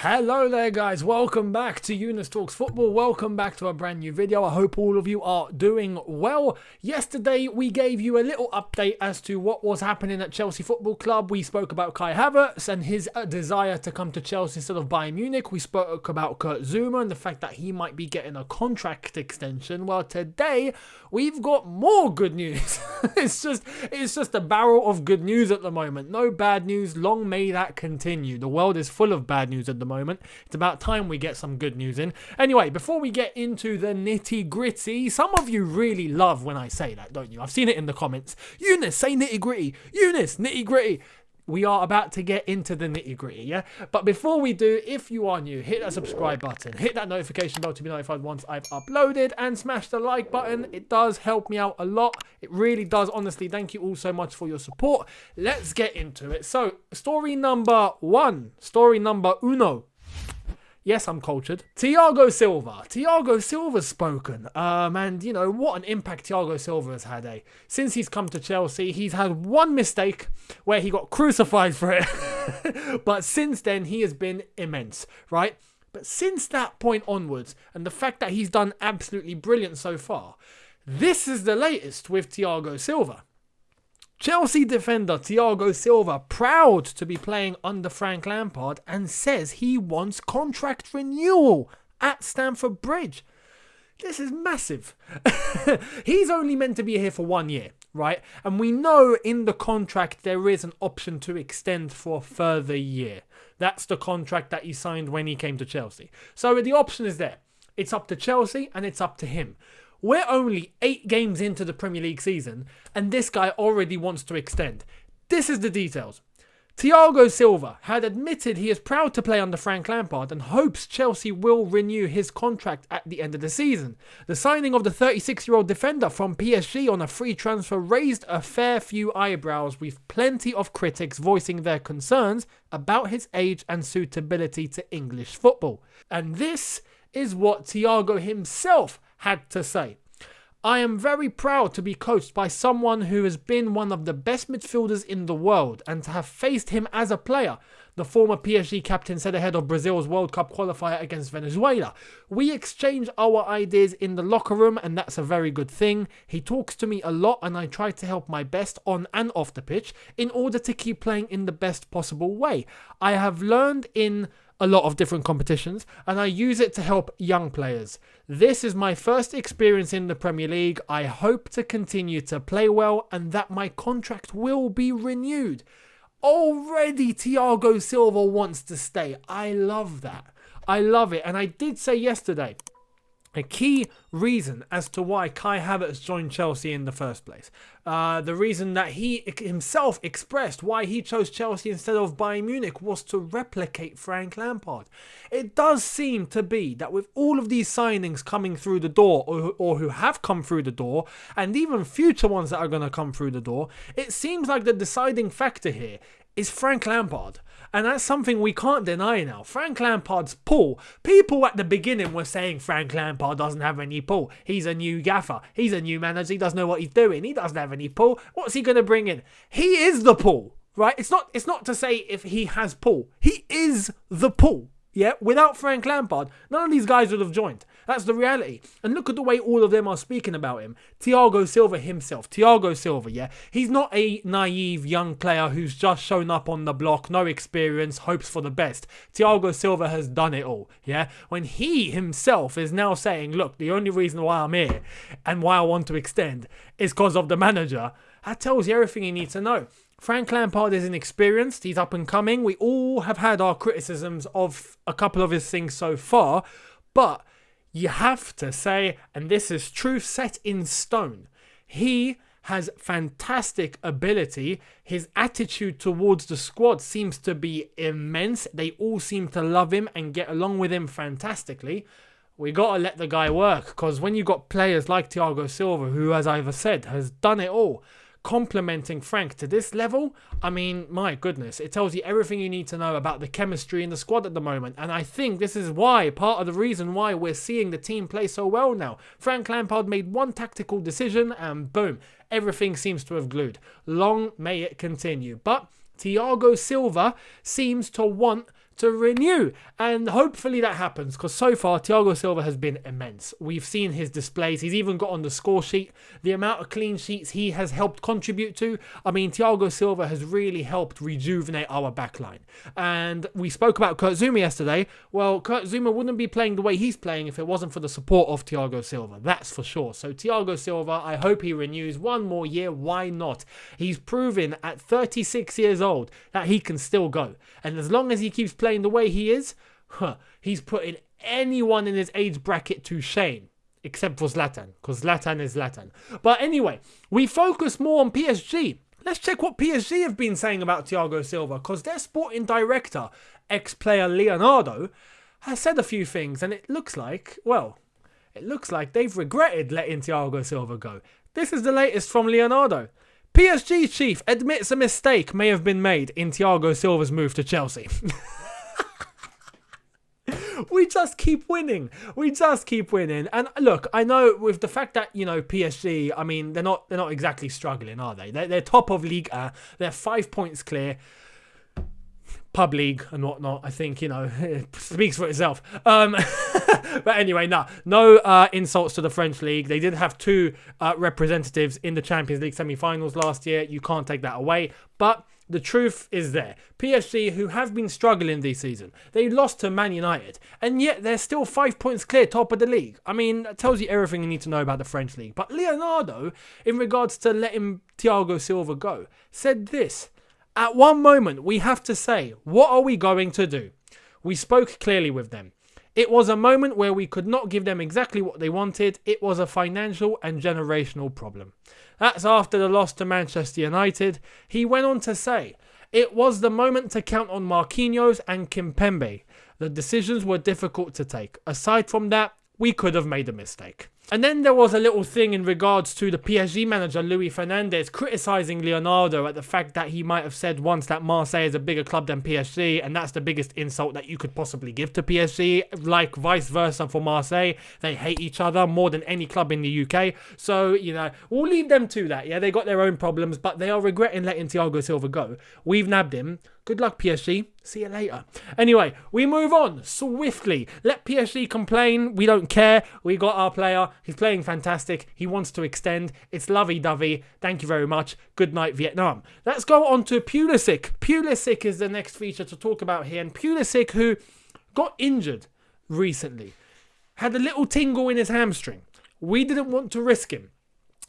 Hello there guys, welcome back to Younes Talks Football, welcome back to a brand new video. I hope all of you are doing well. Yesterday we gave you a little update as to what was happening at Chelsea Football Club. We spoke about Kai Havertz and his desire to come to Chelsea instead of Bayern Munich. We spoke about Kurt Zouma and the fact that he might be getting a contract extension. Well, today we've got more good news. It's just a barrel of good news at the moment. No bad news, long may that continue. The world is full of bad news at the moment. It's about time we get some good news in. Anyway, before we get into the nitty gritty, some of you really love when I say that, don't you? I've seen it in the comments. Younes, say nitty gritty. Younes, nitty gritty. We are about to get into the nitty gritty, yeah? But before we do, if you are new, hit that subscribe button, hit that notification bell to be notified once I've uploaded, and smash the like button. It does help me out a lot. It really does, honestly. Thank you all so much for your support. Let's get into it. So, story number uno. Yes, I'm cultured. Thiago Silva. Thiago Silva's spoken. And, you know, what an impact Thiago Silva has had, eh? Since he's come to Chelsea, he's had one mistake where he got crucified for it. But since then, he has been immense, right? But since that point onwards, and the fact that he's done absolutely brilliant so far, this is the latest with Thiago Silva. Chelsea defender Thiago Silva, proud to be playing under Frank Lampard, and says he wants contract renewal at Stamford Bridge. This is massive. He's only meant to be here for 1 year, right? And we know in the contract there is an option to extend for a further year. That's the contract that he signed when he came to Chelsea. So the option is there. It's up to Chelsea and it's up to him. We're only 8 games into the Premier League season, and this guy already wants to extend. This is the details. Thiago Silva had admitted he is proud to play under Frank Lampard and hopes Chelsea will renew his contract at the end of the season. The signing of the 36-year-old defender from PSG on a free transfer raised a fair few eyebrows, with plenty of critics voicing their concerns about his age and suitability to English football. And this is what Thiago himself had to say. I am very proud to be coached by someone who has been one of the best midfielders in the world and to have faced him as a player, the former PSG captain said ahead of Brazil's World Cup qualifier against Venezuela. We exchange our ideas in the locker room and that's a very good thing. He talks to me a lot and I try to help my best on and off the pitch in order to keep playing in the best possible way. I have learned in a lot of different competitions and I use it to help young players. This is my first experience in the Premier League. I hope to continue to play well and that my contract will be renewed. Already Thiago Silva wants to stay. I love that. I love it. And I did say yesterday, a key reason as to why Kai Havertz joined Chelsea in the first place. The reason that he himself expressed why he chose Chelsea instead of Bayern Munich was to replicate Frank Lampard. It does seem to be that with all of these signings coming through the door or who have come through the door and even future ones that are going to come through the door, it seems like the deciding factor here is Frank Lampard. And that's something we can't deny now. Frank Lampard's pull. People at the beginning were saying Frank Lampard doesn't have any pull. He's a new gaffer. He's a new manager. He doesn't know what he's doing. He doesn't have any pull. What's he going to bring in? He is the pull, right? It's not to say if he has pull. He is the pull. Yeah, without Frank Lampard, none of these guys would have joined. That's the reality. And look at the way all of them are speaking about him. Thiago Silva himself. Thiago Silva, yeah. He's not a naive young player who's just shown up on the block, no experience, hopes for the best. Thiago Silva has done it all, yeah. When he himself is now saying, look, the only reason why I'm here and why I want to extend is because of the manager, that tells you everything you need to know. Frank Lampard is inexperienced, he's up and coming. We all have had our criticisms of a couple of his things so far, but you have to say, and this is truth set in stone, he has fantastic ability. His attitude towards the squad seems to be immense. They all seem to love him and get along with him fantastically. We got to let the guy work, because when you got players like Thiago Silva, who, as I've said, has done it all, complimenting Frank to this level, I mean, my goodness, it tells you everything you need to know about the chemistry in the squad at the moment. And I think this is why, part of the reason why we're seeing the team play so well now. Frank Lampard made one tactical decision and boom, everything seems to have glued. Long may it continue. But Thiago Silva seems to want to renew. And hopefully that happens, because so far Thiago Silva has been immense. We've seen his displays. He's even got on the score sheet the amount of clean sheets he has helped contribute to. I mean, Thiago Silva has really helped rejuvenate our backline. And we spoke about Kurt Zouma yesterday. Well, Kurt Zouma wouldn't be playing the way he's playing if it wasn't for the support of Thiago Silva. That's for sure. So Thiago Silva, I hope he renews one more year. Why not? He's proven at 36 years old that he can still go. And as long as he keeps playing the way he is, he's putting anyone in his age bracket to shame. Except for Zlatan, because Zlatan is Zlatan. But anyway, we focus more on PSG. Let's check what PSG have been saying about Thiago Silva, because their sporting director, ex-player Leonardo, has said a few things, and it looks like they've regretted letting Thiago Silva go. This is the latest from Leonardo. PSG chief admits a mistake may have been made in Thiago Silva's move to Chelsea. We just keep winning. And look, I know with the fact that, PSG, I mean, they're not exactly struggling, are they? They're top of Ligue 1. They're 5 points clear. Pub league and whatnot, I think, it speaks for itself. But anyway, no insults to the French league. They did have 2 representatives in the Champions League semi-finals last year. You can't take that away. But the truth is there. PSG, who have been struggling this season, they lost to Man United, and yet they're still 5 points clear top of the league. I mean, that tells you everything you need to know about the French league. But Leonardo, in regards to letting Thiago Silva go, said this. At one moment, we have to say, what are we going to do? We spoke clearly with them. It was a moment where we could not give them exactly what they wanted. It was a financial and generational problem. That's after the loss to Manchester United. He went on to say, it was the moment to count on Marquinhos and Kimpembe. The decisions were difficult to take. Aside from that, we could have made a mistake. And then there was a little thing in regards to the PSG manager, Luis Fernandez, criticising Leonardo at the fact that he might have said once that Marseille is a bigger club than PSG, and that's the biggest insult that you could possibly give to PSG, like vice versa for Marseille. They hate each other more than any club in the UK. So, we'll leave them to that. Yeah, they got their own problems, but they are regretting letting Thiago Silva go. We've nabbed him. Good luck, PSG. See you later. Anyway, we move on swiftly. Let PSG complain. We don't care. We got our player. He's playing fantastic. He wants to extend. It's lovey-dovey. Thank you very much. Good night, Vietnam. Let's go on to Pulisic. Pulisic is the next feature to talk about here. And Pulisic, who got injured recently, had a little tingle in his hamstring. We didn't want to risk him.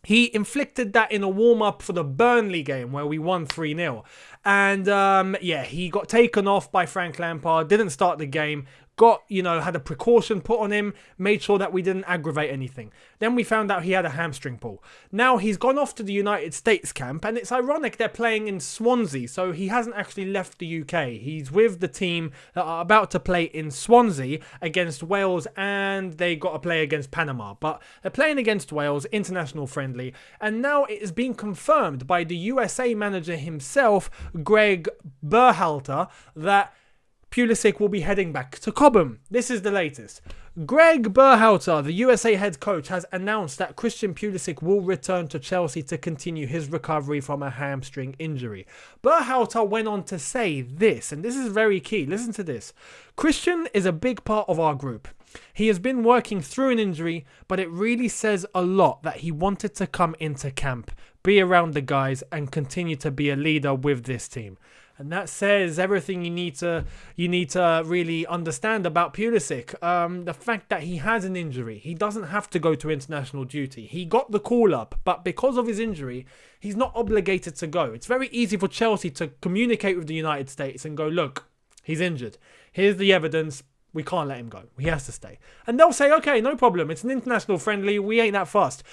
He inflicted that in a warm-up for the Burnley game where we won 3-0. And, he got taken off by Frank Lampard, didn't start the game, had a precaution put on him, made sure that we didn't aggravate anything. Then we found out he had a hamstring pull. Now he's gone off to the United States camp, and it's ironic they're playing in Swansea, so he hasn't actually left the UK. He's with the team that are about to play in Swansea against Wales, and they got to play against Panama. But they're playing against Wales, international friendly, and now it has been confirmed by the USA manager himself, Greg Berhalter, that Pulisic will be heading back to Cobham. This is the latest. Greg Berhalter, the USA head coach, has announced that Christian Pulisic will return to Chelsea to continue his recovery from a hamstring injury. Berhalter went on to say this, and this is very key. Listen to this. Christian is a big part of our group. He has been working through an injury, but it really says a lot that he wanted to come into camp, be around the guys, and continue to be a leader with this team. And that says everything you need to really understand about Pulisic. The fact that he has an injury. He doesn't have to go to international duty. He got the call up, but because of his injury, he's not obligated to go. It's very easy for Chelsea to communicate with the United States and go, look, he's injured. Here's the evidence. We can't let him go. He has to stay. And they'll say, okay, no problem. It's an international friendly. We ain't that fast.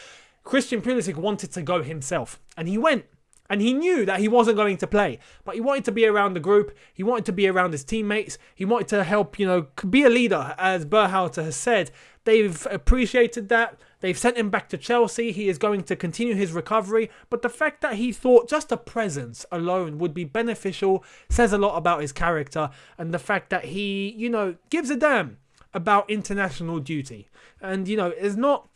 Christian Pulisic wanted to go himself, and he went. And he knew that he wasn't going to play, but he wanted to be around the group. He wanted to be around his teammates. He wanted to help, be a leader, as Berhalter has said. They've appreciated that. They've sent him back to Chelsea. He is going to continue his recovery. But the fact that he thought just a presence alone would be beneficial says a lot about his character. And the fact that he, gives a damn about international duty. And, is not...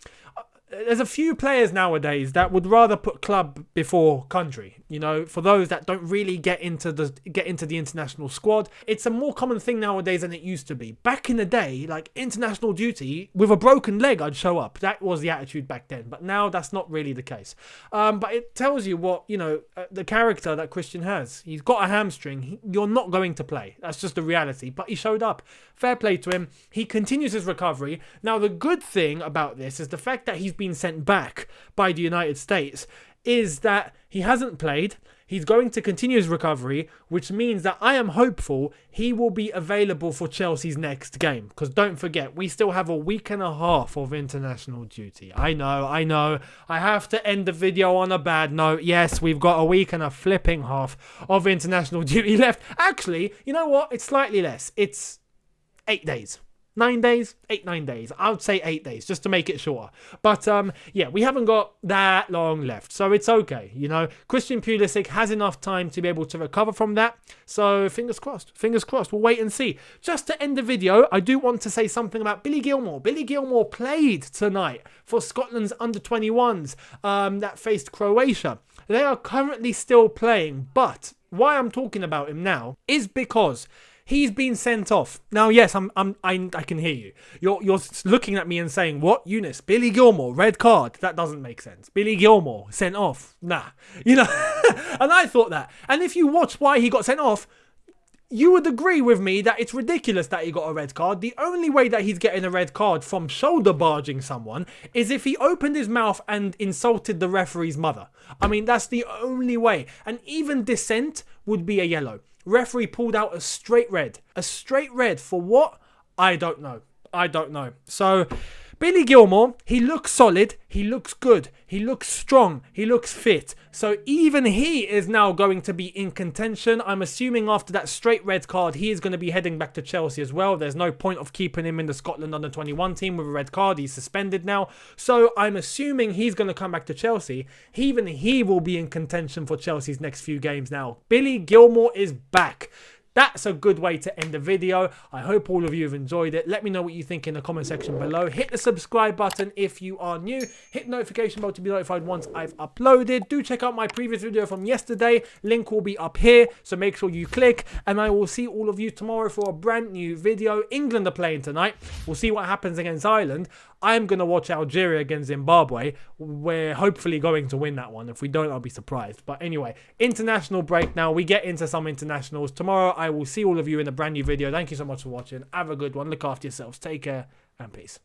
there's a few players nowadays that would rather put club before country. You know, for those that don't really get into the international squad, it's a more common thing nowadays than it used to be. Back in the day, like international duty, with a broken leg, I'd show up. That was the attitude back then. But now that's not really the case. But it tells you what, you know, the character that Christian has. He's got a hamstring. You're not going to play. That's just the reality. But he showed up. Fair play to him. He continues his recovery. Now, the good thing about this is the fact that he's been sent back by the United States is that he hasn't played. He's going to continue his recovery, which means that I am hopeful he will be available for Chelsea's next game. Because don't forget, we still have a week and a half of international duty. I know. I have to end the video on a bad note. Yes, we've got a week and a flipping half of international duty left. Actually, you know what? It's slightly less. It's 8 days. 9 days? 9 days. I would say 8 days, just to make it shorter. But, yeah, we haven't got that long left, so it's okay, you know. Christian Pulisic has enough time to be able to recover from that, so fingers crossed. Fingers crossed. We'll wait and see. Just to end the video, I do want to say something about Billy Gilmour. Billy Gilmour played tonight for Scotland's under-21s that faced Croatia. They are currently still playing, but why I'm talking about him now is because he's been sent off. Now, yes, I can hear you. You're looking at me and saying, what? Younes, Billy Gilmour, red card. That doesn't make sense. Billy Gilmour, sent off. Nah. You know, and I thought that. And if you watch why he got sent off, you would agree with me that it's ridiculous that he got a red card. The only way that he's getting a red card from shoulder barging someone is if he opened his mouth and insulted the referee's mother. I mean, that's the only way. And even dissent would be a yellow. Referee pulled out a straight red. A straight red for what? I don't know. So, Billy Gilmour, he looks solid. He looks good. He looks strong. He looks fit. So, even he is now going to be in contention. I'm assuming after that straight red card, he is going to be heading back to Chelsea as well. There's no point of keeping him in the Scotland under-21 team with a red card. He's suspended now. So, I'm assuming he's going to come back to Chelsea. Even he will be in contention for Chelsea's next few games now. Billy Gilmour is back. That's a good way to end the video. I hope all of you have enjoyed it. Let me know what you think in the comment section below. Hit the subscribe button if you are new. Hit the notification bell to be notified once I've uploaded. Do check out my previous video from yesterday. Link will be up here, so make sure you click. And I will see all of you tomorrow for a brand new video. England are playing tonight. We'll see what happens against Ireland. I'm going to watch Algeria against Zimbabwe. We're hopefully going to win that one. If we don't, I'll be surprised. But anyway, international break now. We get into some internationals. Tomorrow, I will see all of you in a brand new video. Thank you so much for watching. Have a good one. Look after yourselves. Take care and peace.